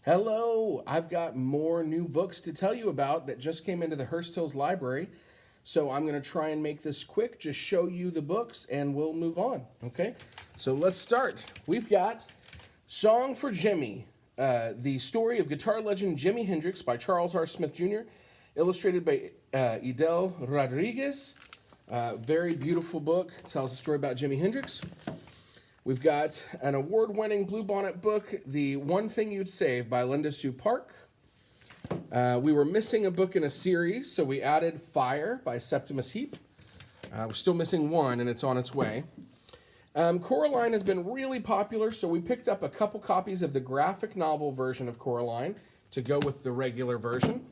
Hello, I've got more new books to tell you about that just came into the Hurst Hills Library. So I'm going to try and make this quick, just show you the books, and we'll move on. Okay, so let's start. We've got Song for Jimi, the story of guitar legend Jimi Hendrix by Charles R. Smith Jr., illustrated by Idel Rodriguez. Very beautiful book, tells a story about Jimi Hendrix. We've got an award-winning Bluebonnet book, The One Thing You'd Save by Linda Sue Park. We were missing a book in a series, so we added Fire by Septimus Heap. We're still missing one, and it's on its way. Coraline has been really popular, so we picked up a couple copies of the graphic novel version of Coraline to go with the regular version.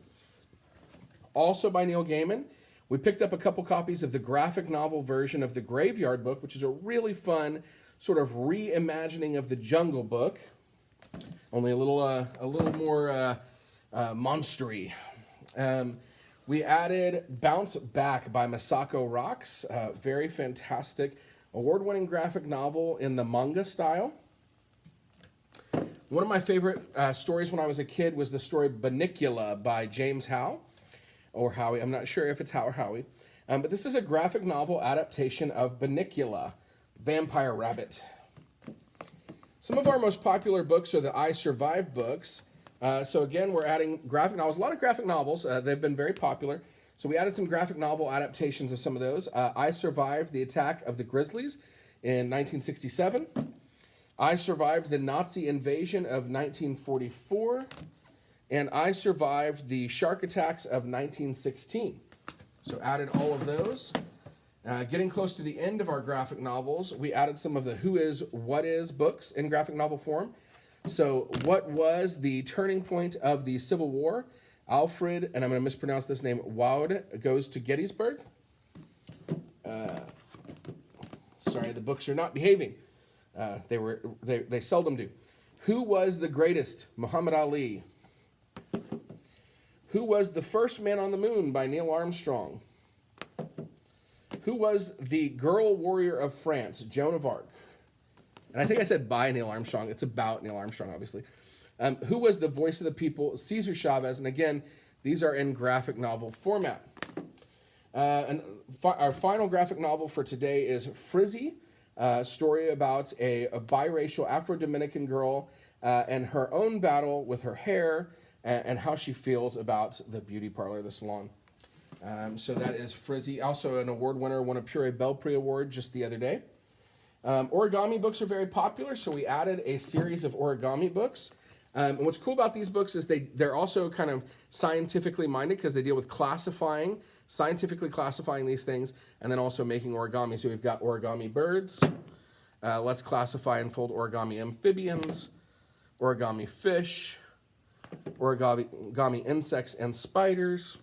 Also by Neil Gaiman. We picked up a couple copies of the graphic novel version of the Graveyard Book, which is a really fun sort of reimagining of the Jungle Book, only a little more monstery. We added Bounce Back by Masako Rocks, very fantastic, award-winning graphic novel in the manga style. One of my favorite stories when I was a kid was the story Bunnicula by James Howe, or Howie. I'm not sure if it's Howe or Howie, but this is a graphic novel adaptation of Bunnicula, Vampire Rabbit. Some of our most popular books are the I Survived books. So again, we're adding graphic novels, a lot of graphic novels. They've been very popular. So we added some graphic novel adaptations of some of those. I Survived the Attack of the Grizzlies in 1967. I Survived the Nazi Invasion of 1944. And I Survived the Shark Attacks of 1916. So added all of those. Getting close to the end of our graphic novels, we added some of the Who Is, What Is books in graphic novel form. So what was the turning point of the Civil War? Alfred, and I'm going to mispronounce this name, Woud goes to Gettysburg. Sorry, the books are not behaving. They seldom do. Who was the greatest? Muhammad Ali. Who was the first man on the moon by Neil Armstrong? Who was the girl warrior of France? Joan of Arc. And I think I said by Neil Armstrong. It's about Neil Armstrong, obviously. Who was the voice of the people? Cesar Chavez. And again, these are in graphic novel format. Our final graphic novel for today is Frizzy, a story about a biracial Afro-Dominican girl and her own battle with her hair and how she feels about the beauty parlor, the salon. So that is Frizzy. Also an award winner, won a Pure Belprix Award just the other day. Origami books are very popular, so we added a series of origami books. And what's cool about these books is they're also kind of scientifically minded because they deal with scientifically classifying these things, and then also making origami. So we've got origami birds, let's classify and fold origami amphibians, origami fish, origami insects and spiders,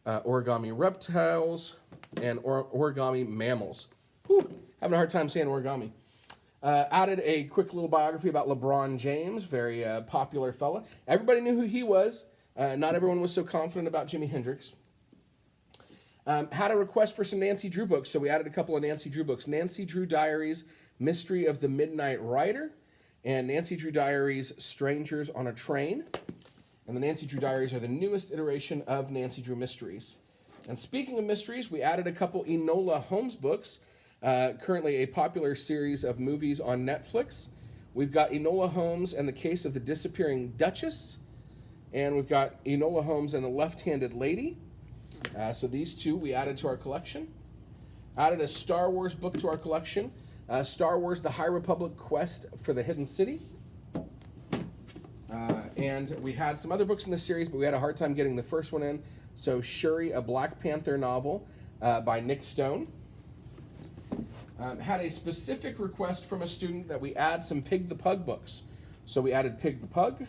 origami reptiles, and origami mammals. Whew, having a hard time saying origami. Added a quick little biography about LeBron James, very popular fella. Everybody knew who he was. Not everyone was so confident about Jimi Hendrix. Had a request for some Nancy Drew books, so we added a couple of Nancy Drew books. Nancy Drew Diaries, Mystery of the Midnight Rider, and Nancy Drew Diaries, Strangers on a Train. And the Nancy Drew Diaries are the newest iteration of Nancy Drew Mysteries. And speaking of mysteries, we added a couple Enola Holmes books, currently a popular series of movies on Netflix. We've got Enola Holmes and the Case of the Disappearing Duchess, and we've got Enola Holmes and the Left-Handed Lady. So these two we added to our collection. Added a Star Wars book to our collection, Star Wars The High Republic Quest for the Hidden City. And we had some other books in the series, but we had a hard time getting the first one in. So Shuri, a Black Panther novel by Nick Stone. Had a specific request from a student that we add some Pig the Pug books. So we added Pig the Pug.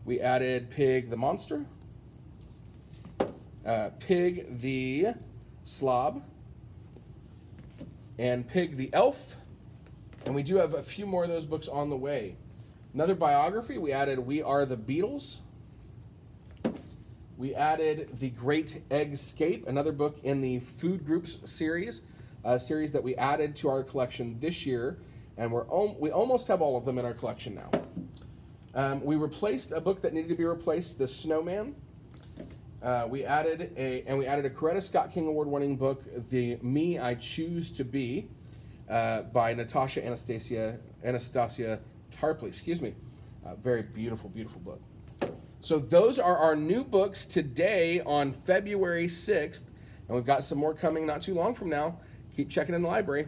We added Pig the Monster. Pig the Slob. And Pig the Elf. And we do have a few more of those books on the way. Another biography, we added We Are the Beatles. We added The Great Eggscape, another book in the Food Groups series, a series that we added to our collection this year, and we almost have all of them in our collection now. We replaced a book that needed to be replaced, The Snowman. We added a Coretta Scott King Award-winning book, The Me I Choose to Be, by Natasha Anastasia Tarpley. Excuse me. Very beautiful, beautiful book. So those are our new books today on February 6th, and we've got some more coming not too long from now. Keep checking in the library.